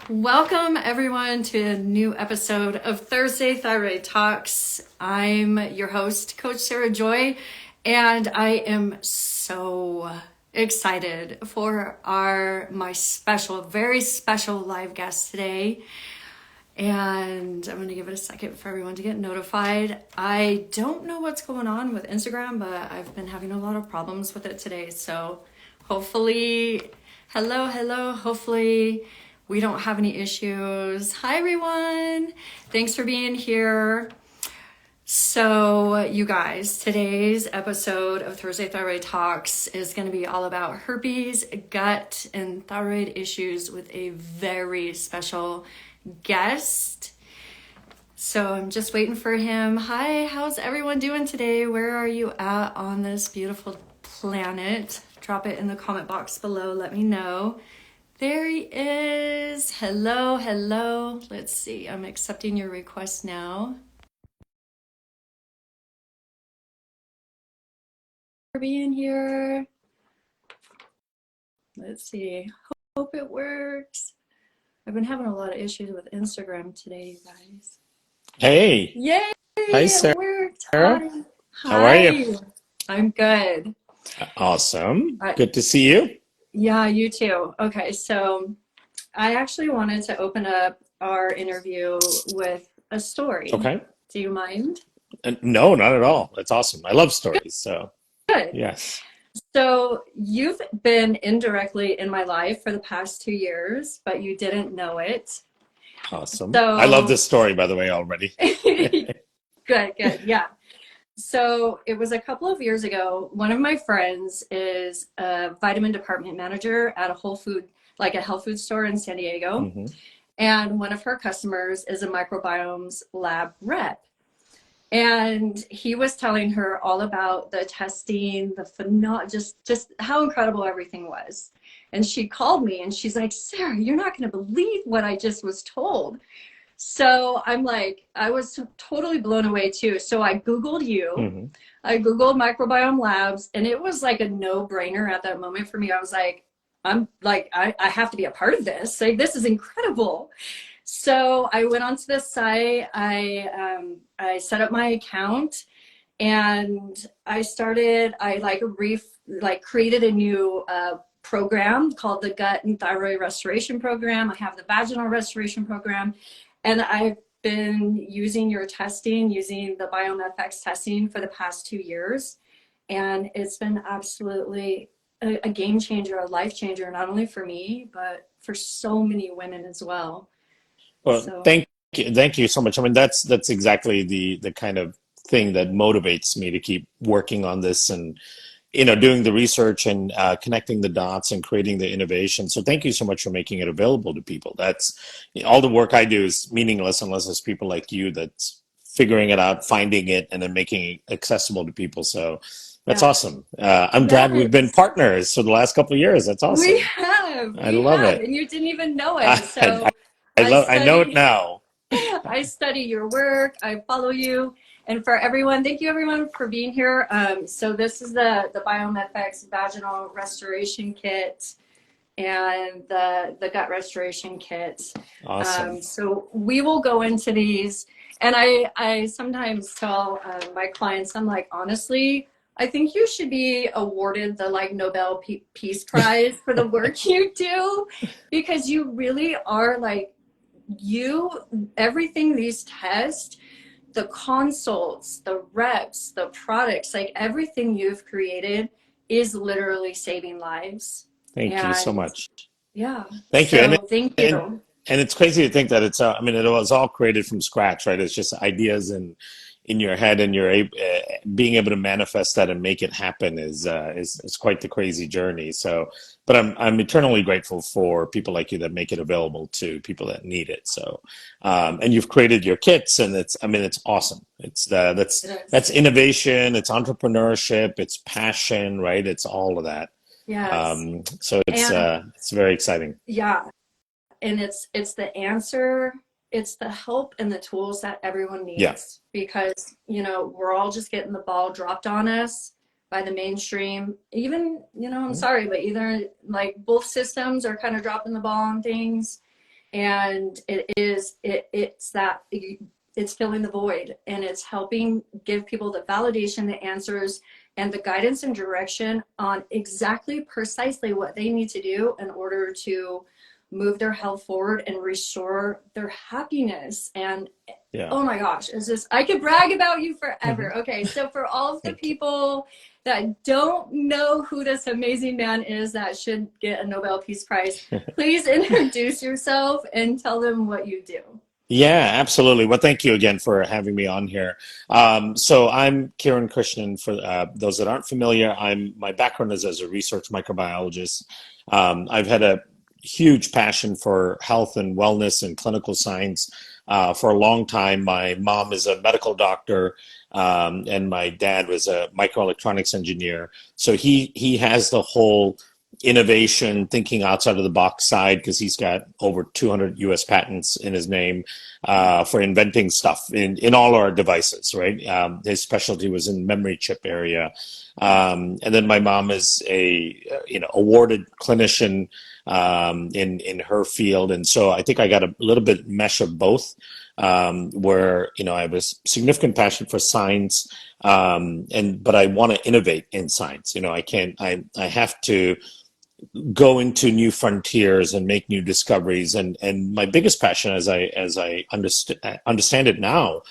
Welcome everyone to a new episode of Thursday Thyroid Talks. I'm your host, Coach Sarah Joy, and I am so excited for my very special live guest today. And I'm going to give it a second for everyone to get notified. I don't know what's going on with Instagram, but I've been having a lot of problems with it today. So hopefully, hopefully we don't have any issues. Hi, everyone. Thanks for being here. So you guys, today's episode of Thursday Thyroid Talks is going to be all about herpes, gut, and thyroid issues with a very special guest. So I'm just waiting for him. Hi, how's everyone doing today? Where are you at on this beautiful planet? Drop it in the comment box below. Let me know. There he is. Hello. Let's see. I'm accepting your request now. For being here. Let's see. Hope it works. I've been having a lot of issues with Instagram today, you guys. Hey. Yay! Hi, It worked. Sarah. Hi. How are you? I'm good. Awesome. Good to see you. Yeah, you too. Okay, so I actually wanted to open up our interview with a story. Okay. Do you mind? No, not at all. That's awesome. I love stories. So, Good. yes. So you've been indirectly in my life for the past 2 years, but you didn't know it. Awesome. So I love this story, by the way, already. Good. Yeah. So it was a couple of years ago. One of my friends is a vitamin department manager at a health food store in San Diego. Mm-hmm. And one of her customers is a microbiomes lab rep. And he was telling her all about the testing, just how incredible everything was. And she called me and she's like, Sarah, you're not going to believe what I just was told. So I'm like, I was totally blown away too. So I Googled you. Mm-hmm. I Googled microbiome labs, and it was like a no-brainer at that moment for me. I was like, I have to be a part of this. Like, this is incredible. So I went onto this site. I set up my account, and I created a new program called the Gut and Thyroid Restoration Program. I have the Vaginal Restoration Program, and I've been using your testing, using the BiomeFX testing for the past 2 years, and it's been absolutely a game changer, a life changer, not only for me, but for so many women as well. Well, So thank you so much. I mean, that's exactly the kind of thing that motivates me to keep working on this and doing the research and connecting the dots and creating the innovation. So thank you so much for making it available to people. That's all the work I do is meaningless unless it's people like you that's figuring it out, finding it, and then making it accessible to people. So that's awesome. I'm glad we've been partners for the last couple of years. That's awesome. I love it. And you didn't even know it. So I know it now. I study your work. I follow you. And for everyone, thank you everyone for being here. So this is the BiomeFX Vaginal Restoration Kit and the Gut Restoration Kit. Awesome. So we will go into these. And I sometimes tell my clients, I'm like, honestly, I think you should be awarded the Nobel Peace Prize for the work you do, because you really are everything these tests, the consults, the reps, the products, everything you've created is literally saving lives. Thank you so much. Yeah. Thank you. Thank you. And it's crazy to think that it's, I mean, it was all created from scratch, right? It's just ideas in your head, and you're being able to manifest that and make it happen is quite the crazy journey. So, but I'm eternally grateful for people like you that make it available to people that need it. So, and you've created your kits, and it's awesome. That's innovation, it's entrepreneurship, it's passion, right? It's all of that. Yes. So it's very exciting. Yeah. And it's the answer, it's the help and the tools that everyone needs. Yeah. Because, we're all just getting the ball dropped on us by the mainstream. Even, I'm sorry, but either both systems are kind of dropping the ball on things. And it's filling the void, and it's helping give people the validation, the answers, and the guidance and direction on exactly precisely what they need to do in order to move their health forward and restore their happiness. And Yeah. oh my gosh, it's just, I could brag about you forever. Mm-hmm. Okay, so for all of the Thank you. people that don't know who this amazing man is that should get a Nobel Peace Prize, please introduce yourself and tell them what you do. Yeah, absolutely. Well, thank you again for having me on here. So I'm Kiran Krishan. For those that aren't familiar, my background is as a research microbiologist. I've had a huge passion for health and wellness and clinical science for a long time. My mom is a medical doctor, and my dad was a microelectronics engineer. So he has the whole innovation, thinking outside of the box side, because he's got over 200 US patents in his name for inventing stuff in all our devices, right? His specialty was in memory chip area. And then my mom is a awarded clinician in her field. And so I think I got a little bit mesh of both, where, I have a significant passion for science, but I want to innovate in science. I have to go into new frontiers and make new discoveries. And my biggest passion, as I understand it now,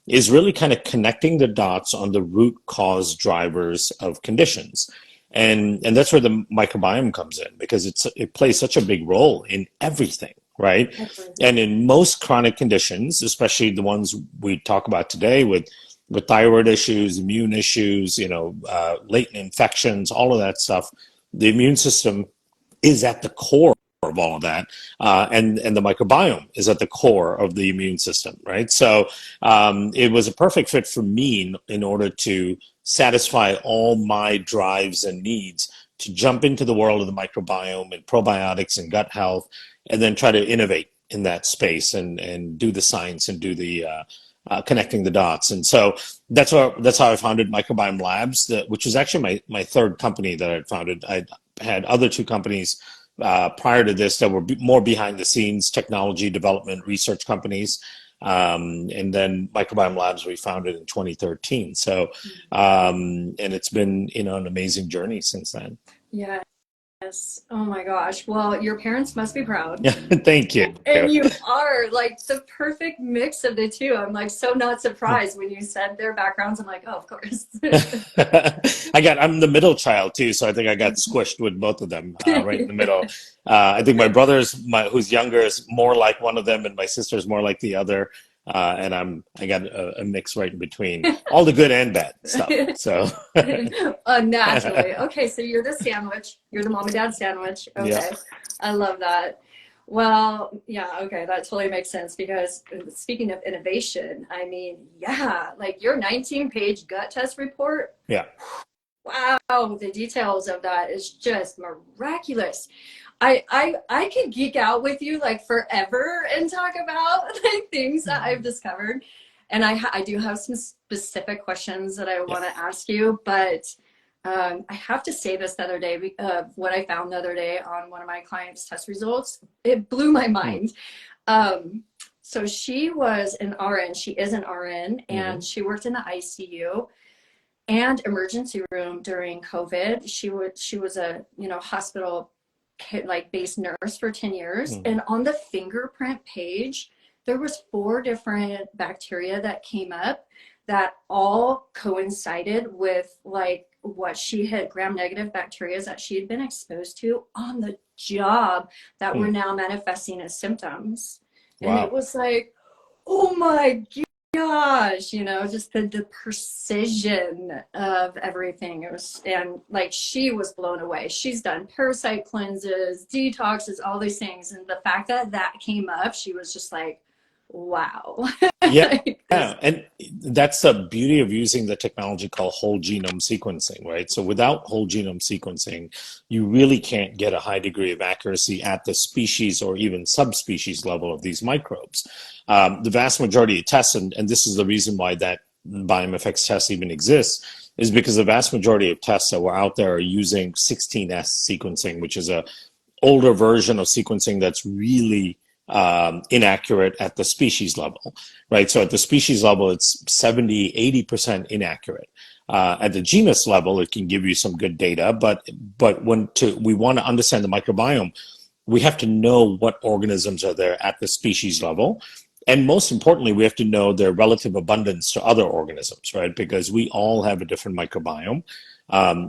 is really kind of connecting the dots on the root cause drivers of conditions. And that's where the microbiome comes in, because it plays such a big role in everything, right? And in most chronic conditions, especially the ones we talk about today with thyroid issues, immune issues, latent infections, all of that stuff, the immune system is at the core of all of that, and the microbiome is at the core of the immune system, right? So it was a perfect fit for me in order to satisfy all my drives and needs to jump into the world of the microbiome and probiotics and gut health, and then try to innovate in that space and do the science and do the connecting the dots. And so that's how I founded Microbiome Labs, which was actually my third company that I founded. I had other two companies prior to this that were more behind the scenes technology development research companies. And then Microbiome Labs we founded in 2013. So, and it's been, an amazing journey since then. Yeah. Yes. Oh my gosh. Well, your parents must be proud. Thank you. And you are like the perfect mix of the two. I'm like so not surprised when you said their backgrounds. I'm like, oh, of course. I'm the middle child too, so I think I got squished with both of them right in the middle. I think my brother's who's younger is more like one of them, and my sister's more like the other. And I got a mix right in between, all the good and bad stuff. So naturally. Okay, so you're the sandwich. You're the mom and dad sandwich. Okay, yeah. I love that. Well, yeah, okay, that totally makes sense, because speaking of innovation, I mean, yeah, like your 19-page gut test report. Yeah. Wow, the details of that is just miraculous. I could geek out with you like forever and talk about like things that I've discovered. And I do have some specific questions that I want to ask you, but I have to say this the other day, what I found the other day on one of my clients' test results, it blew my mind. So she was an RN, she is an RN, and she worked in the ICU and emergency room during COVID. She was a, hospital like based nurse for 10 years. And on the fingerprint page, there was 4 different bacteria that came up that all coincided with like what she had gram-negative bacteria that she had been exposed to on the job that were now manifesting as symptoms. Wow. And it was like, oh my gosh, just the precision of everything. It was, and like she was blown away. She's done parasite cleanses, detoxes, all these things, and the fact that came up, she was just like, wow. Yeah. Yeah, and that's the beauty of using the technology called whole genome sequencing, right? So without whole genome sequencing, you really can't get a high degree of accuracy at the species or even subspecies level of these microbes. The vast majority of tests, and this is the reason why that BiomeFX test even exists, is because the vast majority of tests that were out there are using 16S sequencing, which is a older version of sequencing that's really inaccurate at the species level, right? So at the species level, it's 70, 80% inaccurate. At the genus level, it can give you some good data, but we want to understand the microbiome, we have to know what organisms are there at the species level. And most importantly, we have to know their relative abundance to other organisms, right? Because we all have a different microbiome.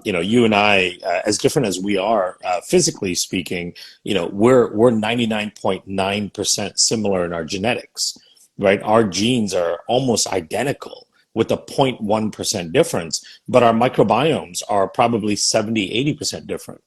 You and I, as different as we are, physically speaking, we're 99.9% similar in our genetics, right? Our genes are almost identical with a 0.1% difference, but our microbiomes are probably 70, 80% different.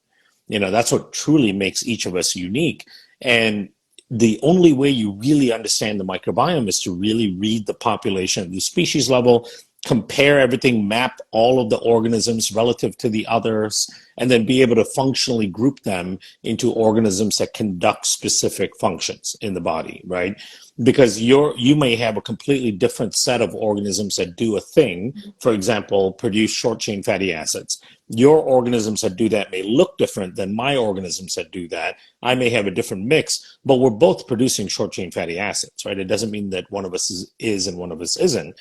That's what truly makes each of us unique. And the only way you really understand the microbiome is to really read the population at the species level, compare everything, map all of the organisms relative to the others, and then be able to functionally group them into organisms that conduct specific functions in the body, right? Because you may have a completely different set of organisms that do a thing, for example, produce short chain fatty acids. Your organisms that do that may look different than my organisms that do that. I may have a different mix, but we're both producing short chain fatty acids, right? It doesn't mean that one of us is and one of us isn't.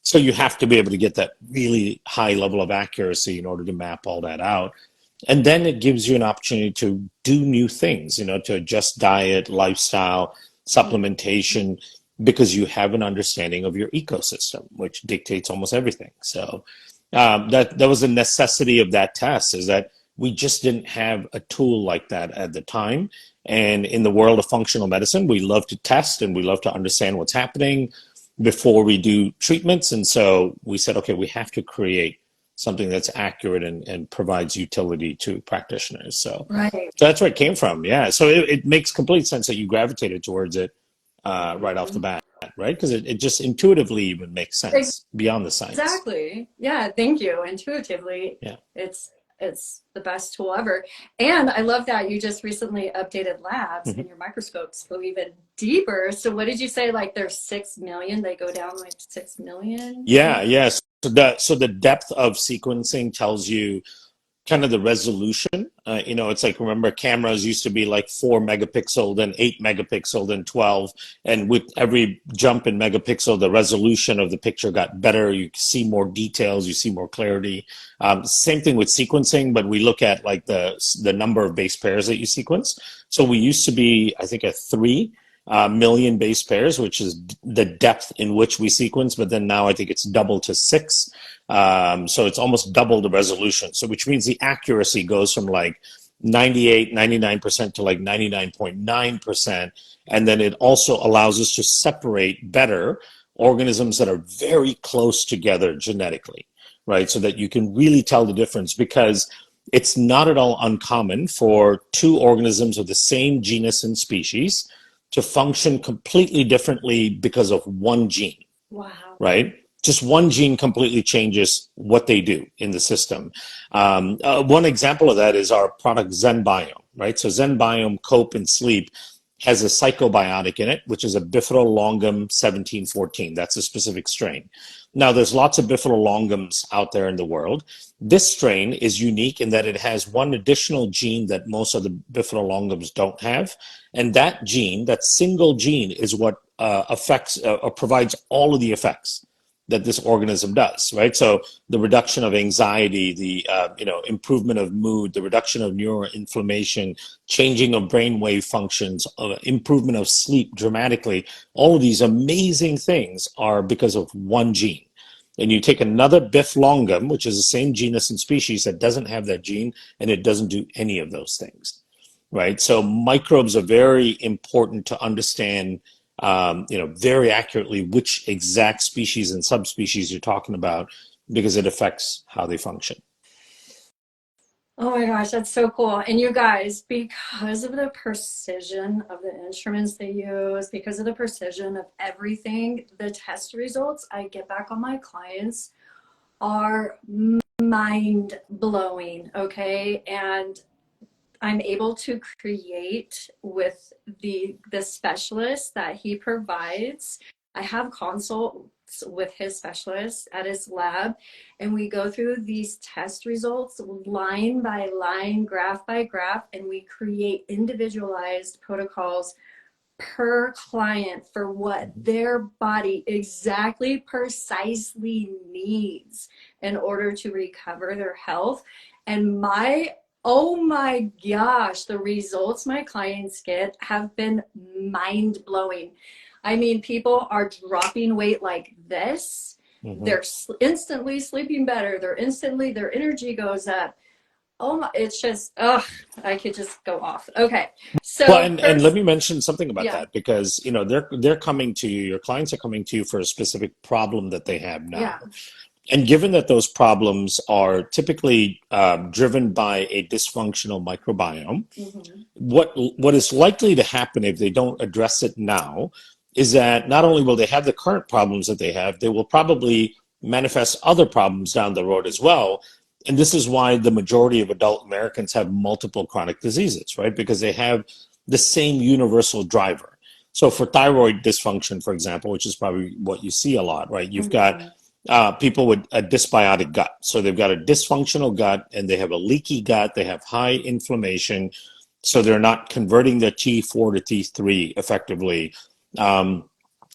So you have to be able to get that really high level of accuracy in order to map all that out. And then it gives you an opportunity to do new things, to adjust diet, lifestyle, supplementation, because you have an understanding of your ecosystem, which dictates almost everything. So that was a necessity of that test, is that we just didn't have a tool like that at the time. And in the world of functional medicine, we love to test and we love to understand what's happening before we do treatments. And so we said, okay, we have to create something that's accurate and provides utility to practitioners. So, Right. so that's where it came from. Yeah. So it makes complete sense that you gravitated towards it right off the bat, right? Because it just intuitively even makes sense beyond the science. Exactly. Yeah, thank you. Intuitively, Yeah. it's the best tool ever. And I love that you just recently updated labs Mhm. and your microscopes go even deeper. So what did you say? Like there's 6 million, they go down like 6 million? Yeah. Yes. So the depth of sequencing tells you kind of the resolution. It's like, remember, cameras used to be like 4 megapixel, then 8 megapixel, then 12. And with every jump in megapixel, the resolution of the picture got better. You see more details, you see more clarity. Same thing with sequencing, but we look at like the number of base pairs that you sequence. So we used to be, I think, at 3 million base pairs, which is the depth in which we sequence. But then now I think it's double to 6. So it's almost double the resolution. So which means the accuracy goes from like 98, 99% to like 99.9%. And then it also allows us to separate better organisms that are very close together genetically, right? So that you can really tell the difference, because it's not at all uncommon for two organisms of the same genus and species to function completely differently because of one gene. Wow. Right? Just one gene completely changes what they do in the system. One example of that is our product ZenBiome, right? So ZenBiome Cope and Sleep has a psychobiotic in it, which is a Bifidolongum 1714. That's a specific strain. Now, there's lots of Bifidolongums out there in the world. This strain is unique in that it has one additional gene that most of the Bifidolongums don't have. And that gene, that single gene, is what affects or provides all of the effects that this organism does, right? So the reduction of anxiety, the improvement of mood, the reduction of neuroinflammation, changing of brainwave functions, improvement of sleep dramatically. All of these amazing things are because of one gene. And you take another Bifidolongum, which is the same genus and species, that doesn't have that gene, and it doesn't do any of those things, right? So microbes are very important to understand very accurately which exact species and subspecies you're talking about, because it affects how they function. Oh my gosh, that's so cool. And you guys, because of the precision of the instruments they use, because of the precision of everything, the test results I get back on my clients are mind blowing. Okay. And I'm able to create with the specialist that he provides. I have consults with his specialist at his lab, and we go through these test results line by line, graph by graph, and we create individualized protocols per client for what their body exactly precisely needs in order to recover their health. And oh my gosh, the results my clients get have been mind-blowing. I mean, people are dropping weight like this. They're instantly sleeping better. Their energy goes up. Oh my, it's just, I could just go off. Okay. So Well, and first, let me mention something about yeah, that, because they're coming to you, your clients are coming to you for a specific problem that they have yeah. now. And given that those problems are typically driven by a dysfunctional microbiome, Mm-hmm. what is likely to happen if they don't address it now is that not only will they have the current problems that they have, they will probably manifest other problems down the road as well. And this is why the majority of adult Americans have multiple chronic diseases, right? Because they have the same universal driver. So for thyroid dysfunction, for example, which is probably what you see a lot, right? You've got Mm-hmm. people with a dysbiotic gut. So they've got a dysfunctional gut and they have a leaky gut. They have high inflammation. So they're not converting their T4 to T3 effectively.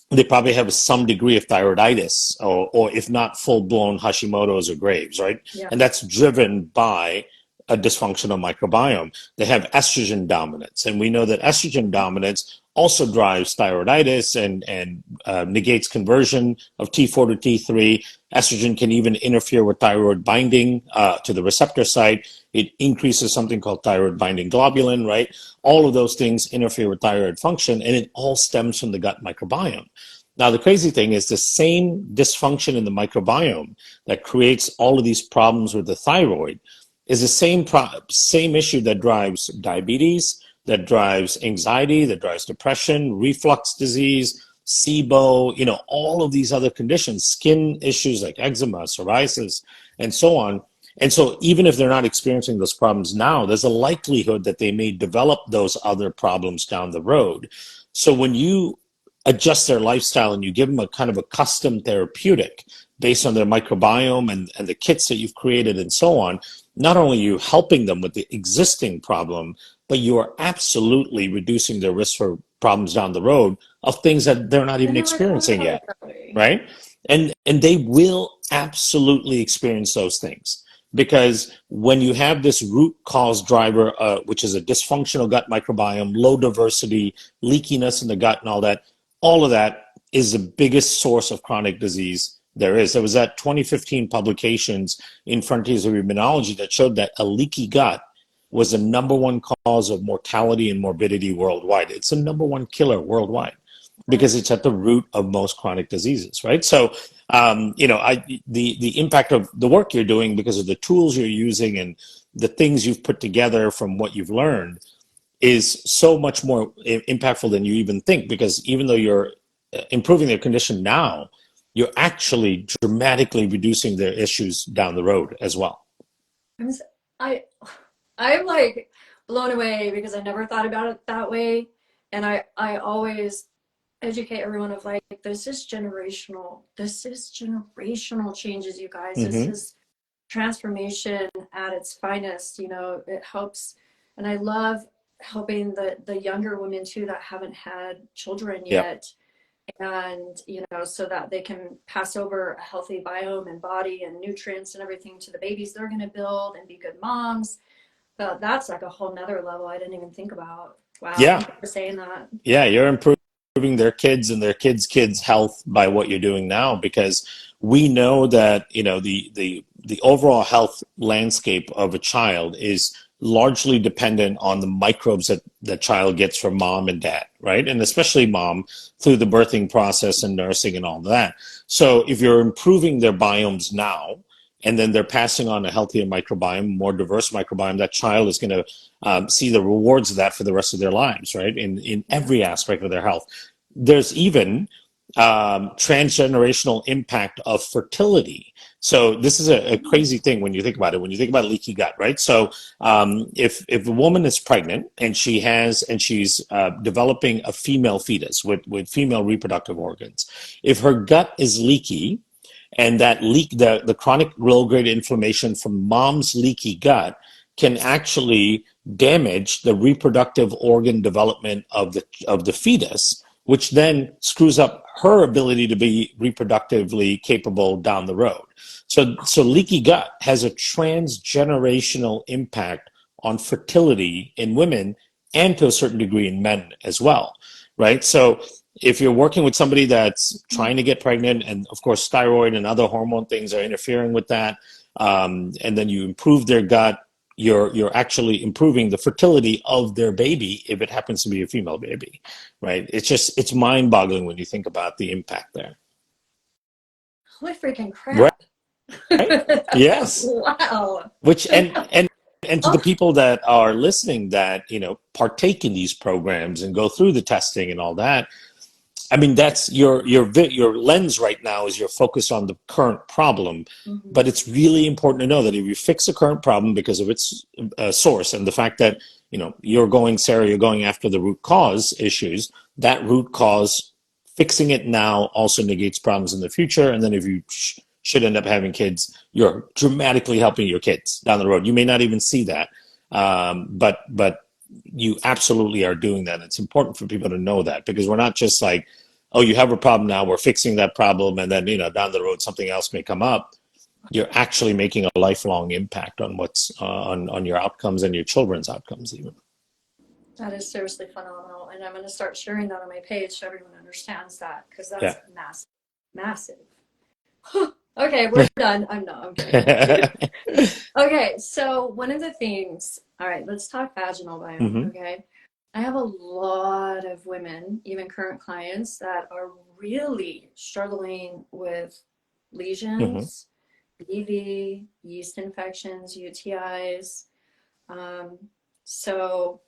They probably have some degree of thyroiditis, or if not full-blown Hashimoto's or Graves, right? Yeah. And that's driven by a dysfunctional microbiome. They have estrogen dominance, and we know that estrogen dominance also drives thyroiditis and negates conversion of T4 to T3. Estrogen can even interfere with thyroid binding to the receptor site. It increases something called thyroid binding globulin, right? All of those things interfere with thyroid function, and it all stems from the gut microbiome. Now, the crazy thing is the same dysfunction in the microbiome that creates all of these problems with the thyroid is the same issue that drives diabetes, that drives anxiety, that drives depression, reflux disease, SIBO, all of these other conditions, skin issues like eczema, psoriasis, and so on. And so even if they're not experiencing those problems now, there's a likelihood that they may develop those other problems down the road. So when you adjust their lifestyle and you give them a kind of a custom therapeutic based on their microbiome and the kits that you've created and so on, not only are you helping them with the existing problem, but you are absolutely reducing their risk for problems down the road of things that they're not I even never thought experiencing about it yet, that way. right? And they will absolutely experience those things, because when you have this root cause driver, which is a dysfunctional gut microbiome, low diversity, leakiness in the gut and all of that is the biggest source of chronic disease there is. There was that 2015 publications in Frontiers of Immunology that showed that a leaky gut was the number one cause of mortality and morbidity worldwide. It's the number one killer worldwide because it's at the root of most chronic diseases, right? So, the impact of the work you're doing, because of the tools you're using and the things you've put together from what you've learned, is so much more impactful than you even think, because even though you're improving their condition now, you're actually dramatically reducing their issues down the road as well. I'm, s- I, I'm like blown away because I never thought about it that way. And I always educate everyone of like, this is generational. This is generational changes, you guys. This Hmm. is transformation at its finest. It helps. And I love helping the younger women too that haven't had children Yep. yet, and so that they can pass over a healthy biome and body and nutrients and everything to the babies they're going to build and be good moms. But that's like a whole nother level I didn't even think about. Wow, Yeah. thank you for saying that. Yeah. You're improving their kids and their kids' health by what you're doing now, because we know that, the overall health landscape of a child is largely dependent on the microbes that the child gets from mom and dad, right? And especially mom through the birthing process and nursing and all that. So if you're improving their biomes now, and then they're passing on a healthier microbiome, more diverse microbiome, that child is going to see the rewards of that for the rest of their lives, right? In Yeah. every aspect of their health. There's even transgenerational impact of fertility. So this is a crazy thing when you think about it. When you think about leaky gut, right? So if a woman is pregnant and she's developing a female fetus with female reproductive organs, if her gut is leaky, and that leak, the chronic low grade inflammation from mom's leaky gut can actually damage the reproductive organ development of the fetus, which then screws up her ability to be reproductively capable down the road. So leaky gut has a transgenerational impact on fertility in women and to a certain degree in men as well, right? So if you're working with somebody that's trying to get pregnant, and of course thyroid and other hormone things are interfering with that, and then you improve their gut, you're actually improving the fertility of their baby if it happens to be a female baby, right? It's mind-boggling when you think about the impact there. Holy freaking Right? crap. Yes. Wow. Which and to the people that are listening that partake in these programs and go through the testing and all that, I mean, that's your lens right now is you're focused on the current problem, but it's really important to know that if you fix the current problem because of its source and the fact that you're going after the root cause issues, that root cause, fixing it now also negates problems in the future. And then if you should end up having kids, you're dramatically helping your kids down the road. You may not even see that, but you absolutely are doing that. It's important for people to know that, because we're not just like, oh, you have a problem now, we're fixing that problem, and then down the road something else may come up. You're actually making a lifelong impact on what's on your outcomes and your children's outcomes even. That is seriously phenomenal, and I'm going to start sharing that on my page so everyone understands that, because that's massive. Okay, we're done. I'm kidding. Okay, so one of the things, all right, let's talk vaginal biome, okay? I have a lot of women, even current clients, that are really struggling with lesions, BV, yeast infections, UTIs. So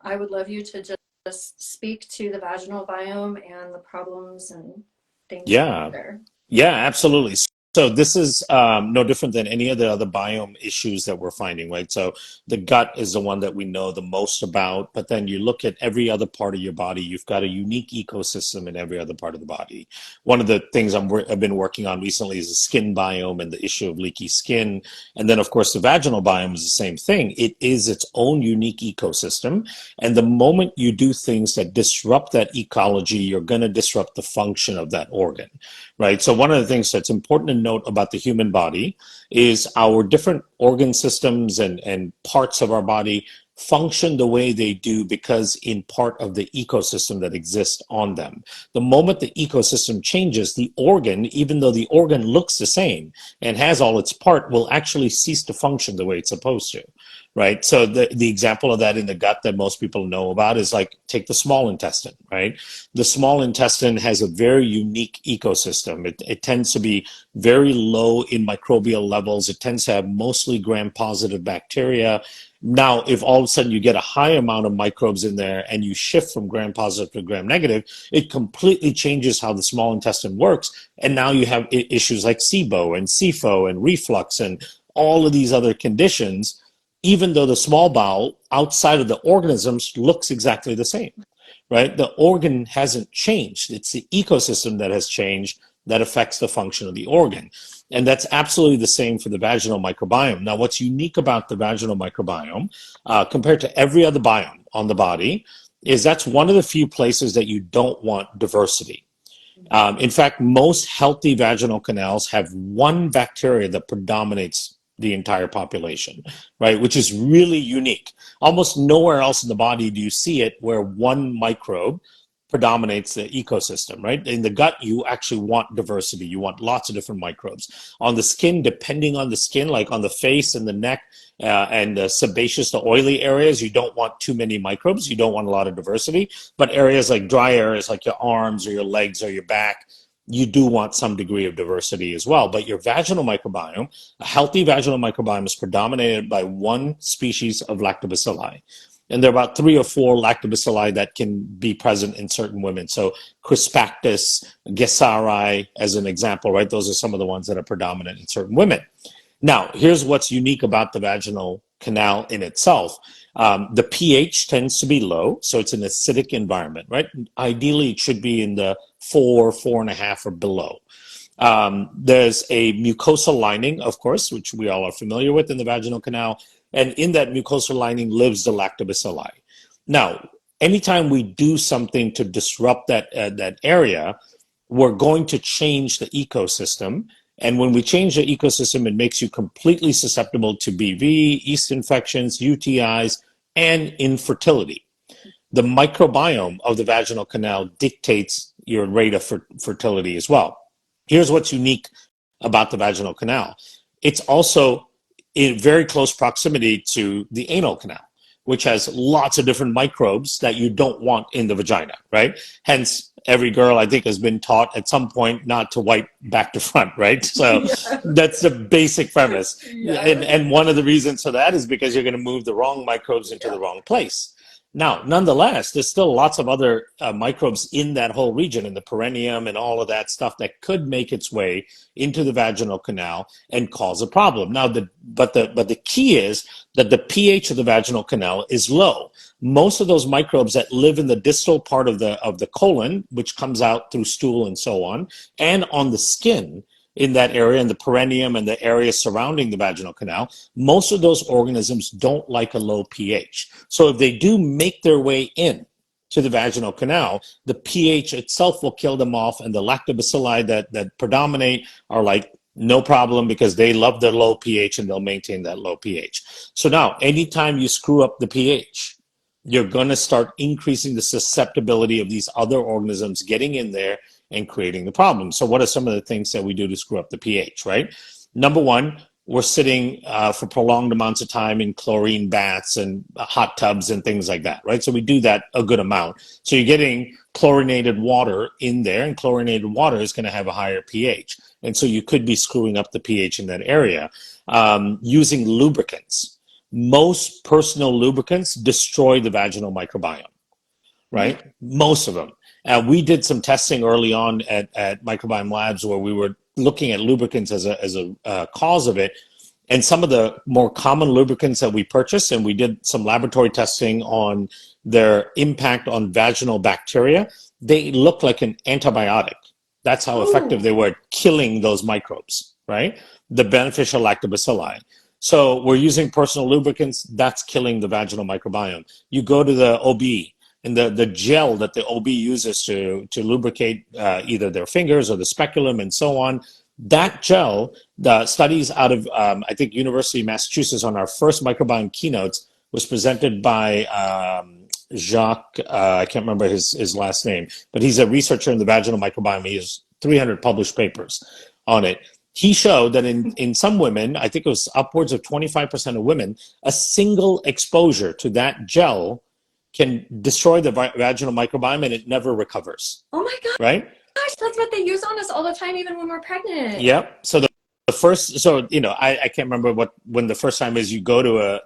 I would love you to just speak to the vaginal biome and the problems and things there. Yeah, absolutely. So this is no different than any of the other biome issues that we're finding, right? So the gut is the one that we know the most about, but then you look at every other part of your body, you've got a unique ecosystem in every other part of the body. One of the things I've been working on recently is the skin biome and the issue of leaky skin. And then, of course, the vaginal biome is the same thing. It is its own unique ecosystem. And the moment you do things that disrupt that ecology, you're going to disrupt the function of that organ, right? So one of the things that's important to note about the human body is our different organ systems and parts of our body function the way they do because in part of the ecosystem that exists on them. The moment the ecosystem changes, the organ, even though the organ looks the same and has all its part, will actually cease to function the way it's supposed to, right? So the example of that in the gut that most people know about is like, take the small intestine, right? The small intestine has a very unique ecosystem. It tends to be very low in microbial levels. It tends to have mostly gram-positive bacteria. Now, if all of a sudden you get a high amount of microbes in there and you shift from gram-positive to gram-negative, it completely changes how the small intestine works. And now you have issues like SIBO and SIFO and reflux and all of these other conditions, even though the small bowel outside of the organisms looks exactly the same, right? The organ hasn't changed. It's the ecosystem that has changed that affects the function of the organ. And that's absolutely the same for the vaginal microbiome. Now, what's unique about the vaginal microbiome compared to every other biome on the body is that's one of the few places that you don't want diversity. In fact, most healthy vaginal canals have one bacteria that predominates the entire population, right? Which is really unique. Almost nowhere else in the body do you see it where one microbe predominates the ecosystem, right? In the gut, you actually want diversity. You want lots of different microbes. On the skin, depending on the skin, like on the face and the neck and the sebaceous, the oily areas, you don't want too many microbes. You don't want a lot of diversity. But areas like dry areas, like your arms or your legs or your back, you do want some degree of diversity as well. But your vaginal microbiome, a healthy vaginal microbiome, is predominated by one species of lactobacilli. And there are about 3 or 4 lactobacilli that can be present in certain women. So Crispactus, Gesari, as an example, right? Those are some of the ones that are predominant in certain women. Now, here's what's unique about the vaginal canal in itself. The pH tends to be low, so it's an acidic environment, right? Ideally, it should be in the 4, 4.5 or below. There's a mucosal lining, of course, which we all are familiar with in the vaginal canal. and in that mucosal lining lives the lactobacilli. Now, anytime we do something to disrupt that area, we're going to change the ecosystem. And when we change the ecosystem, it makes you completely susceptible to BV, yeast infections, UTIs, and infertility. The microbiome of the vaginal canal dictates your rate of fertility as well. Here's what's unique about the vaginal canal. It's also in very close proximity to the anal canal, which has lots of different microbes that you don't want in the vagina, right? Hence, every girl, I think, has been taught at some point not to wipe back to front, right? So that's the basic premise. And one of the reasons for that is because you're going to move the wrong microbes into the wrong place. Now, nonetheless, there's still lots of other microbes in that whole region, in the perineum and all of that stuff that could make its way into the vaginal canal and cause a problem. Now, but the key is that the pH of the vaginal canal is low. Most of those microbes that live in the distal part of the colon, which comes out through stool and so on, and on the skin, in that area, in the perineum and the area surrounding the vaginal canal, most of those organisms don't like a low pH. So if they do make their way in to the vaginal canal, the pH itself will kill them off, and the lactobacilli that predominate are like, no problem, because they love their low pH and they'll maintain that low pH. So now, anytime you screw up the pH, you're going to start increasing the susceptibility of these other organisms getting in there and creating the problem. So what are some of the things that we do to screw up the pH, right? Number one, we're sitting for prolonged amounts of time in chlorine baths and hot tubs and things like that, right? So we do that a good amount. So you're getting chlorinated water in there, and chlorinated water is going to have a higher pH. And so you could be screwing up the pH in that area. Using lubricants. Most personal lubricants destroy the vaginal microbiome, right? Most of them. We did some testing early on at Microbiome Labs where we were looking at lubricants as a cause of it. And some of the more common lubricants that we purchased, and we did some laboratory testing on their impact on vaginal bacteria, they look like an antibiotic. That's how effective they were at killing those microbes, right? The beneficial lactobacilli. So we're using personal lubricants, that's killing the vaginal microbiome. You go to the OB, and the gel that the OB uses to lubricate either their fingers or the speculum and so on, that gel, the studies out of, I think, University of Massachusetts on our first microbiome keynotes was presented by Jacques, I can't remember his last name, but he's a researcher in the vaginal microbiome. He has 300 published papers on it. He showed that in some women, I think it was upwards of 25% of women, a single exposure to that gel can destroy the vaginal microbiome and it never recovers. Oh my gosh. Right? Gosh, that's what they use on us all the time, even when we're pregnant. Yep. So the first, so, you know, I can't remember when the first time is you go to a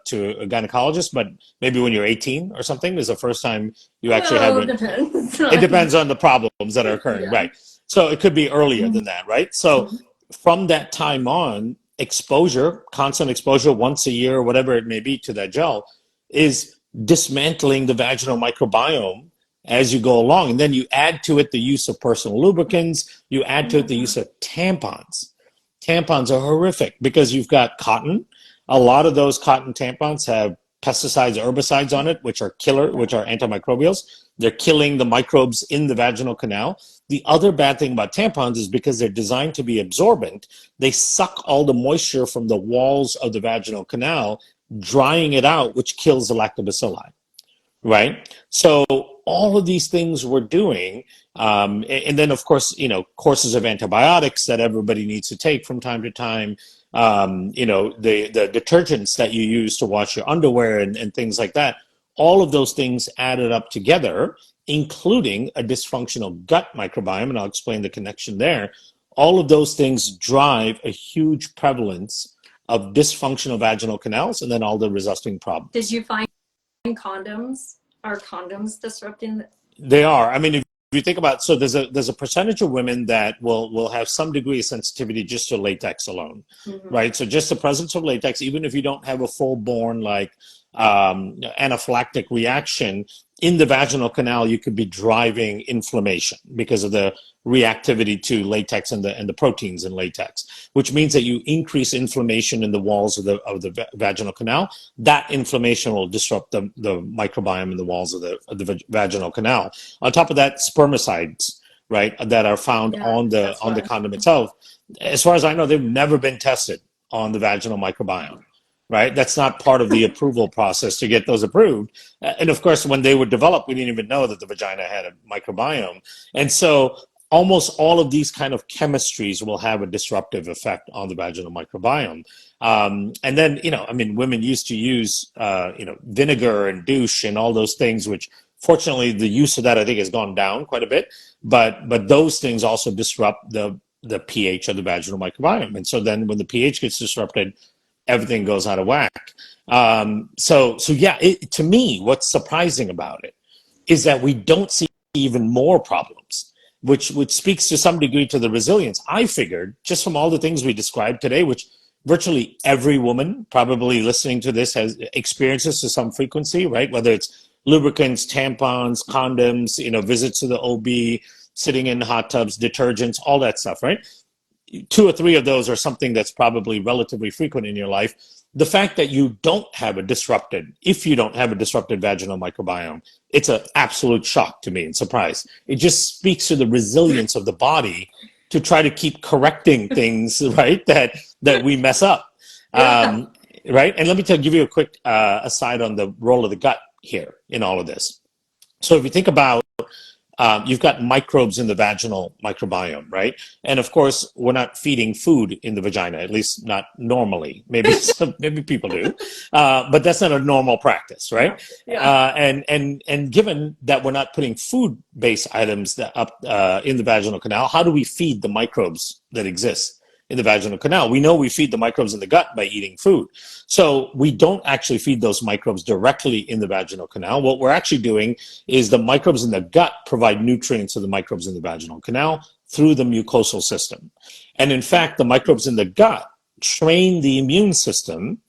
gynecologist, but maybe when you're 18 or something is the first time you actually have it. Depends. It depends on the problems that are occurring. Right. So it could be earlier than that. Right. So from that time on, exposure, constant exposure once a year, whatever it may be to that gel is dismantling the vaginal microbiome as you go along. And then you add to it the use of personal lubricants, you add to it the use of tampons. Tampons are horrific because you've got cotton. A lot of those cotton tampons have pesticides, herbicides on it, which are antimicrobials. They're killing the microbes in the vaginal canal. The other bad thing about tampons is because they're designed to be absorbent, they suck all the moisture from the walls of the vaginal canal, drying it out, which kills the lactobacilli, right? So all of these things we're doing, and then of course, you know, courses of antibiotics that everybody needs to take from time to time, you know, the detergents that you use to wash your underwear and things like that. All of those things added up together, including a dysfunctional gut microbiome, and I'll explain the connection there. All of those things drive a huge prevalence of dysfunctional vaginal canals and then all the resulting problems. Did you find condoms? Are condoms disrupting? They are. I mean, if you think about, so there's a percentage of women that will have some degree of sensitivity just to latex alone, right? So just the presence of latex, even if you don't have a full-born like anaphylactic reaction, in the vaginal canal, you could be driving inflammation because of the reactivity to latex and the proteins in latex, which means that you increase inflammation in the walls of the vaginal canal. That inflammation will disrupt the microbiome in the walls of the vaginal canal. On top of that, spermicides, right, that are found on the condom itself. As far as I know, they've never been tested on the vaginal microbiome. Right, that's not part of the approval process to get those approved. And of course, when they were developed, we didn't even know that the vagina had a microbiome. And so almost all of these kind of chemistries will have a disruptive effect on the vaginal microbiome. And then, I mean, women used to use, vinegar and douche and all those things, which fortunately the use of that, I think, has gone down quite a bit. But those things also disrupt the pH of the vaginal microbiome. And so then when the pH gets disrupted, everything goes out of whack. To me, what's surprising about it is that we don't see even more problems, which speaks to some degree to the resilience. I figured, just from all the things we described today, which virtually every woman probably listening to this has experiences to some frequency, right? Whether it's lubricants, tampons, condoms, visits to the OB, sitting in hot tubs, detergents, all that stuff, right? 2 or 3 of those are something that's probably relatively frequent in your life. The fact that if you don't have a disrupted vaginal microbiome, it's an absolute shock to me and surprise. It just speaks to the resilience of the body to try to keep correcting things, right, that we mess up. Right? And let me give you a quick aside on the role of the gut here in all of this. So if you think about you've got microbes in the vaginal microbiome, right? And of course, we're not feeding food in the vagina, at least not normally. Maybe maybe people do, but that's not a normal practice, right? And given that we're not putting food-based items up in the vaginal canal, how do we feed the microbes that exist in the vaginal canal? We know we feed the microbes in the gut by eating food. So we don't actually feed those microbes directly in the vaginal canal. What we're actually doing is the microbes in the gut provide nutrients to the microbes in the vaginal canal through the mucosal system. And in fact, the microbes in the gut train the immune system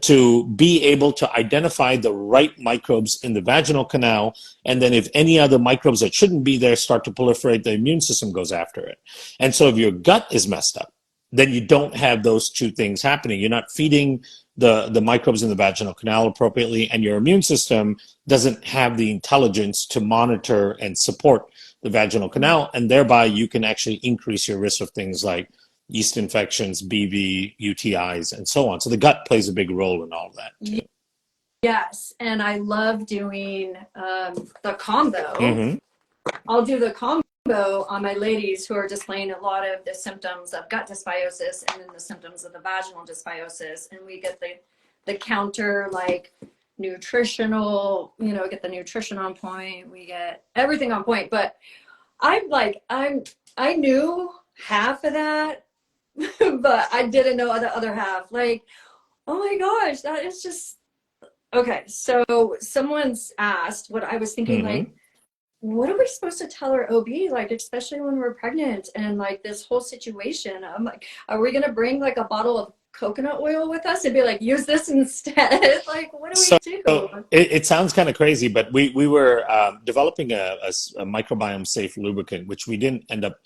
to be able to identify the right microbes in the vaginal canal. And then if any other microbes that shouldn't be there start to proliferate, the immune system goes after it. And so if your gut is messed up, then you don't have those two things happening. You're not feeding the microbes in the vaginal canal appropriately, and your immune system doesn't have the intelligence to monitor and support the vaginal canal, and thereby you can actually increase your risk of things like yeast infections, BV, UTIs, and so on. So the gut plays a big role in all of that too. Yes, and I love doing the combo. Mm-hmm. I'll do the combo on my ladies who are displaying a lot of the symptoms of gut dysbiosis and then the symptoms of the vaginal dysbiosis, and we get the counter like nutritional, get the nutrition on point, we get everything on point. But I knew half of that, but I didn't know the other half. Like, oh my gosh, that is just okay. So someone's asked what I was thinking, like, what are we supposed to tell our OB, like, especially when we're pregnant and like this whole situation? I'm like, are we gonna bring like a bottle of coconut oil with us and be like, use this instead? Like, what do we do? It sounds kind of crazy, but we were developing a microbiome safe lubricant, which we didn't end up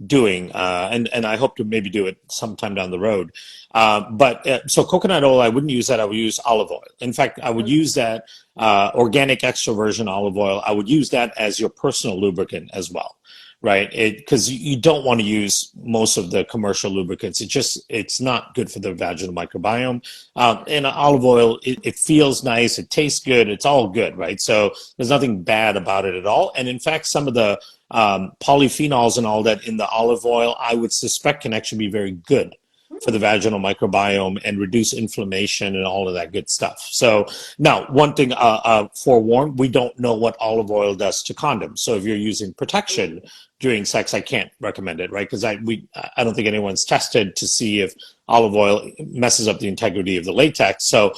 doing, and I hope to maybe do it sometime down the road. So coconut oil, I wouldn't use that. I would use olive oil. In fact, I would use that organic extra virgin olive oil. I would use that as your personal lubricant as well, right? Because you don't want to use most of the commercial lubricants. It's not good for the vaginal microbiome. And olive oil, it feels nice. It tastes good. It's all good, right? So there's nothing bad about it at all. And in fact, some of the polyphenols and all that in the olive oil, I would suspect can actually be very good for the vaginal microbiome and reduce inflammation and all of that good stuff. So now, one thing forewarned, we don't know what olive oil does to condoms. So if you're using protection during sex, I can't recommend it, right? Because I don't think anyone's tested to see if olive oil messes up the integrity of the latex. So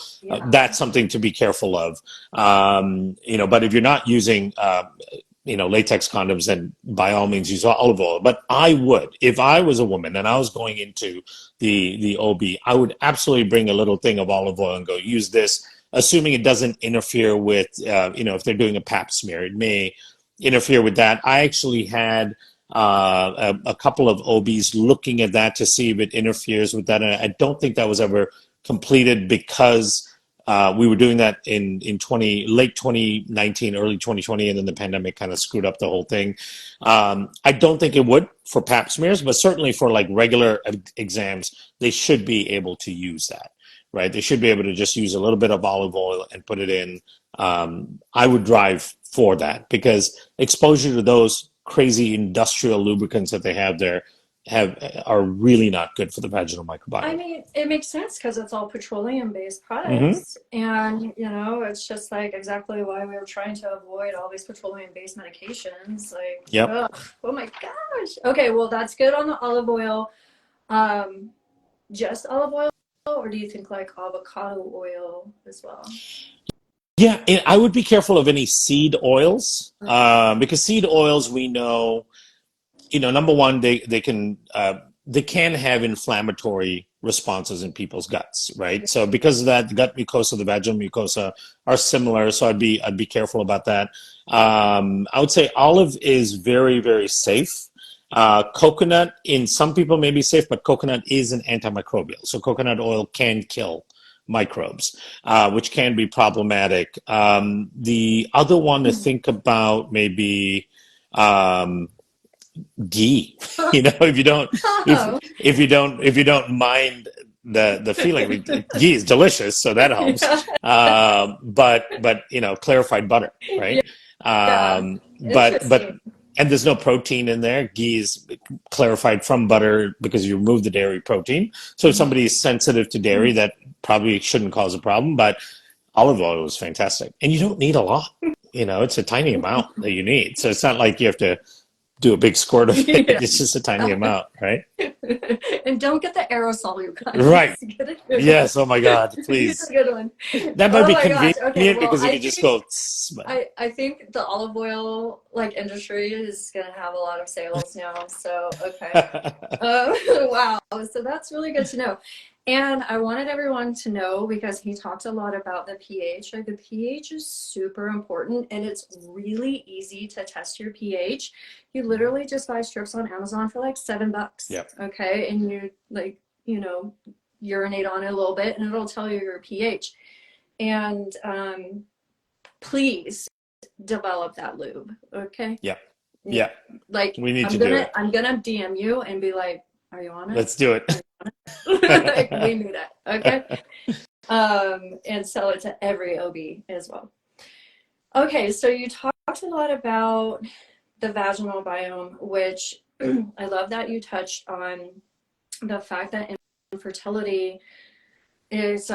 that's something to be careful of. But if you're not using latex condoms, then by all means use olive oil. But I would, if I was a woman and I was going into the OB, I would absolutely bring a little thing of olive oil and go, use this assuming it doesn't interfere with, if they're doing a pap smear, it may interfere with that. I actually had a couple of OBs looking at that to see if it interferes with that. And I don't think that was ever completed because we were doing that in late 2019, early 2020, and then the pandemic kind of screwed up the whole thing. I don't think it would for pap smears, but certainly for like regular exams, they should be able to use that, right? They should be able to just use a little bit of olive oil and put it in. I would drive for that because exposure to those crazy industrial lubricants that they have there are really not good for the vaginal microbiome. I mean, it makes sense because it's all petroleum-based Mm-hmm. products, and it's just like exactly why we were trying to avoid all these petroleum-based medications. Like, Yep. ugh, oh my gosh. Okay, well that's good on the olive oil. Just olive oil, or do you think like avocado oil as well? Yeah, I would be careful of any seed oils because seed oils, we know, number one, they can have inflammatory responses in people's guts, right? So because of that, the gut mucosa, the vaginal mucosa are similar. So I'd be careful about that. I would say olive is very, very safe. Coconut, in some people may be safe, but coconut is an antimicrobial. So coconut oil can kill microbes, which can be problematic. The other one to think about may be ghee. If you don't mind the feeling, ghee is delicious, so that helps. But clarified butter, right? But and there's no protein in there. Ghee is clarified from butter because you remove the dairy protein. So if somebody is sensitive to dairy, that probably shouldn't cause a problem. But olive oil is fantastic, and you don't need a lot. It's a tiny amount that you need. So it's not like you have to do a big squirt of it. Yeah. It's just a tiny amount, right? And don't get the aerosol, you guys. Right. Get a good Yes. Oh my God, please. Get a good one. That might be my gosh. convenient Okay, well, because you I can just think- go. I think the olive oil industry is gonna have a lot of sales now. So okay. Wow. So that's really good to know. And I wanted everyone to know because he talked a lot about the pH. Like the pH is super important, and it's really easy to test your pH. You literally just buy strips on Amazon for like $7. Yep. Okay, and you urinate on it a little bit, and it'll tell you your pH. And please develop that lube. Okay. Yeah. Yeah. Like We need to do it. I'm gonna DM you and be like, "Are you on it?" Let's do it. Like, we need it. Okay. And sell it to every OB as well. Okay, so you talked a lot about the vaginal biome, which I love that you touched on the fact that infertility is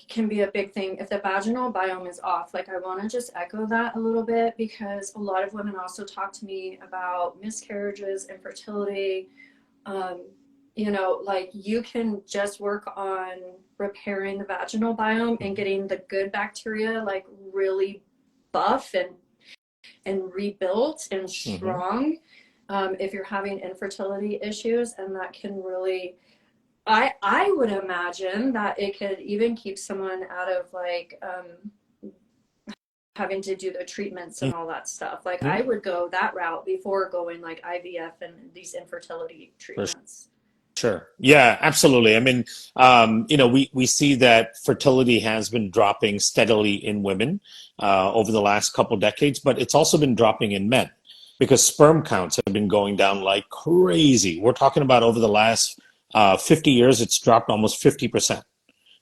can be a big thing if the vaginal biome is off. Like I want to just echo that a little bit because a lot of women also talk to me about miscarriages, infertility. You can just work on repairing the vaginal biome and getting the good bacteria really buff and rebuilt and strong. If you're having infertility issues, and that can really, I would imagine that it could even keep someone out of having to do the treatments and all that stuff. I would go that route before going IVF and these infertility treatments. Sure. Yeah, absolutely. I mean, we see that fertility has been dropping steadily in women over the last couple decades, but it's also been dropping in men because sperm counts have been going down like crazy. We're talking about over the last 50 years, it's dropped almost 50%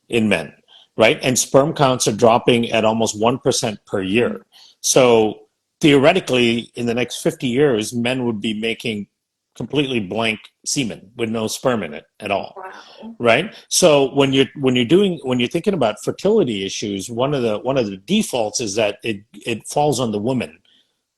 in men, right? And sperm counts are dropping at almost 1% per year. So theoretically, in the next 50 years, men would be making completely blank semen with no sperm in it at all. Wow. Right? So when you're thinking about fertility issues, one of the defaults is that it falls on the woman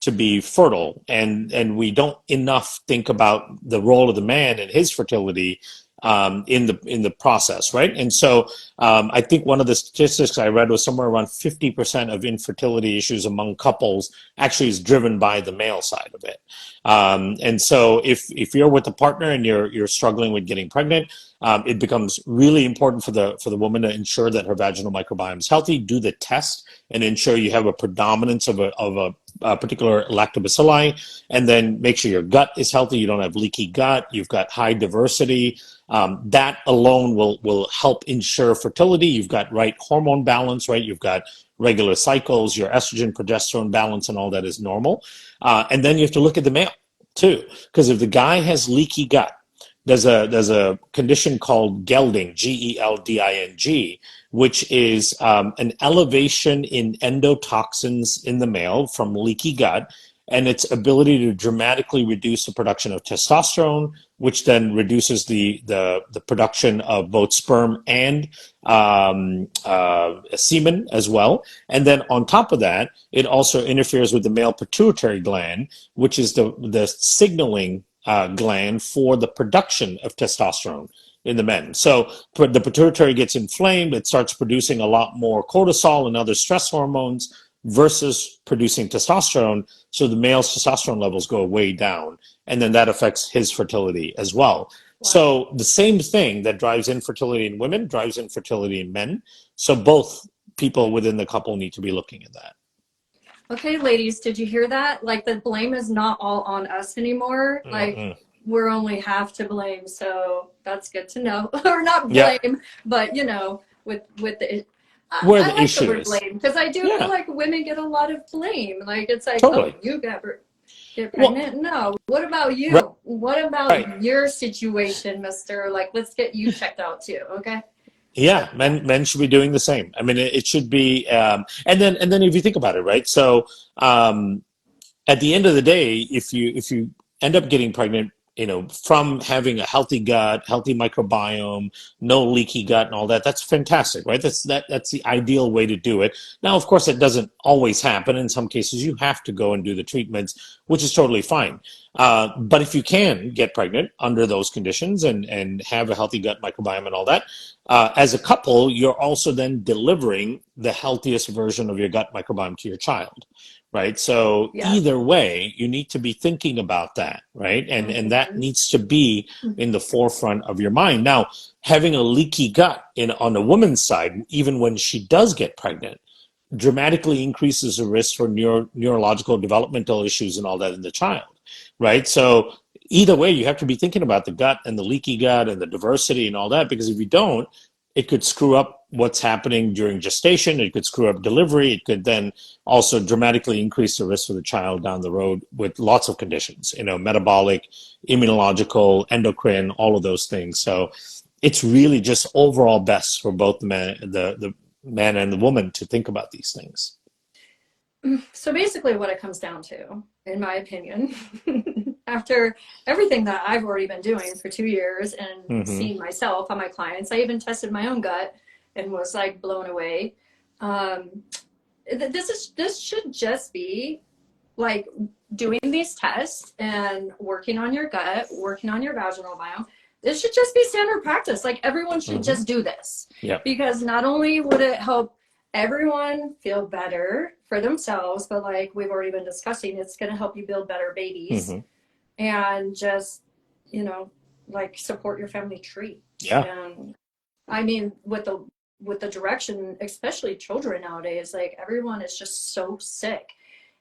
to be fertile, and we don't enough think about the role of the man and his fertility in the process, right? And so I think one of the statistics I read was somewhere around 50% of infertility issues among couples actually is driven by the male side of it. And so if you're with a partner and you're struggling with getting pregnant, it becomes really important for the woman to ensure that her vaginal microbiome is healthy. Do the test and ensure you have a predominance of a particular lactobacilli, and then make sure your gut is healthy. You don't have leaky gut. You've got high diversity. That alone will help ensure fertility. You've got right hormone balance, right? You've got regular cycles, your estrogen, progesterone balance, and all that is normal. And then you have to look at the male too, because if the guy has leaky gut, there's a condition called gelding, Gelding, which is an elevation in endotoxins in the male from leaky gut, and its ability to dramatically reduce the production of testosterone, which then reduces the production of both sperm and semen as well. And then on top of that, it also interferes with the male pituitary gland, which is the signaling gland for the production of testosterone in the men. So the pituitary gets inflamed, it starts producing a lot more cortisol and other stress hormones versus producing testosterone. So the male's testosterone levels go way down, and then that affects his fertility as well. Wow. So the same thing that drives infertility in women drives infertility in men. So both people within the couple need to be looking at that. Okay, ladies, did you hear that? Like, the blame is not all on us anymore. Like, we're only half to blame, so that's good to know. Or not blame, but with the where I the like issue the word is. blame, because I do feel like women get a lot of blame. Like, it's like, totally. Oh, you get pregnant? Well, no. What about you? Right. What about your situation, mister? Like, let's get you checked out too, okay? Yeah, men should be doing the same. I mean, it should be, and then if you think about it, right? So at the end of the day, if you end up getting pregnant, from having a healthy gut, healthy microbiome, no leaky gut, and all that, that's fantastic, right? That's the ideal way to do it. Now, of course, it doesn't always happen. In some cases, you have to go and do the treatments, which is totally fine. But if you can get pregnant under those conditions and have a healthy gut microbiome and all that, as a couple, you're also then delivering the healthiest version of your gut microbiome to your child, right? So either way, you need to be thinking about that, right? And that needs to be in the forefront of your mind. Now, having a leaky gut on the woman's side, even when she does get pregnant, dramatically increases the risk for neurological developmental issues and all that in the child, right? So either way, you have to be thinking about the gut and the leaky gut and the diversity and all that, because if you don't, it could screw up what's happening during gestation. It could screw up delivery. It could then also dramatically increase the risk for the child down the road with lots of conditions, metabolic, immunological, endocrine, all of those things. So it's really just overall best for both the man and the woman to think about these things. So basically what it comes down to, in my opinion, after everything that I've already been doing for 2 years and seeing myself on my clients, I even tested my own gut and was like blown away. This should just be like doing these tests and working on your gut, working on your vaginal biome. This should just be standard practice. Like, everyone should just do this. Because not only would it help everyone feel better for themselves, but like we've already been discussing, it's going to help you build better babies and just, like, support your family tree. And I mean, with the direction, especially children nowadays, like, everyone is just so sick.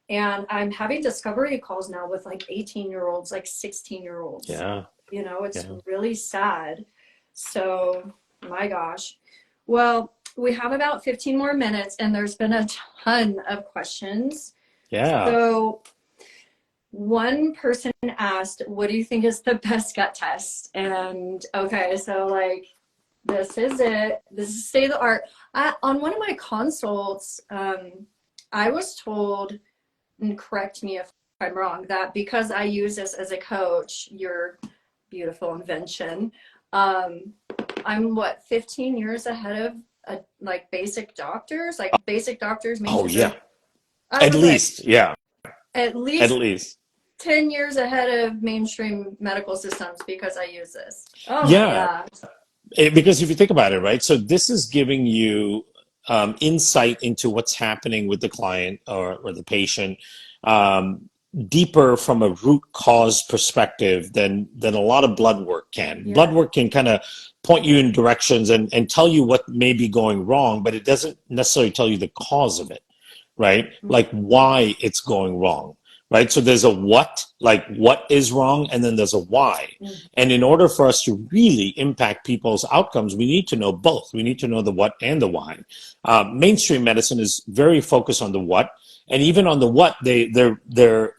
And I'm having discovery calls now with like 18-year-olds, like 16-year-olds. It's really sad. So, my gosh. Well, we have about 15 more minutes, and there's been a ton of questions. So one person asked, what do you think is the best gut test? And okay, so like, this is it. This is state of the art. On one of my consults, I was told, and correct me if I'm wrong, that because I use this as a coach, your beautiful invention, I'm 15 years ahead of like basic doctors, at least 10 years ahead of mainstream medical systems because I use this. Because if you think about it, right? So this is giving you insight into what's happening with the client or the patient, um, deeper from a root cause perspective than a lot of blood work can. Yeah. Blood work can kind of point you in directions and tell you what may be going wrong, but it doesn't necessarily tell you the cause of it, right? Like why it's going wrong, right? So there's a what, like what is wrong, and then there's a why. And in order for us to really impact people's outcomes, we need to know both. We need to know the what and the why. Mainstream medicine is very focused on the what, and even on the what, they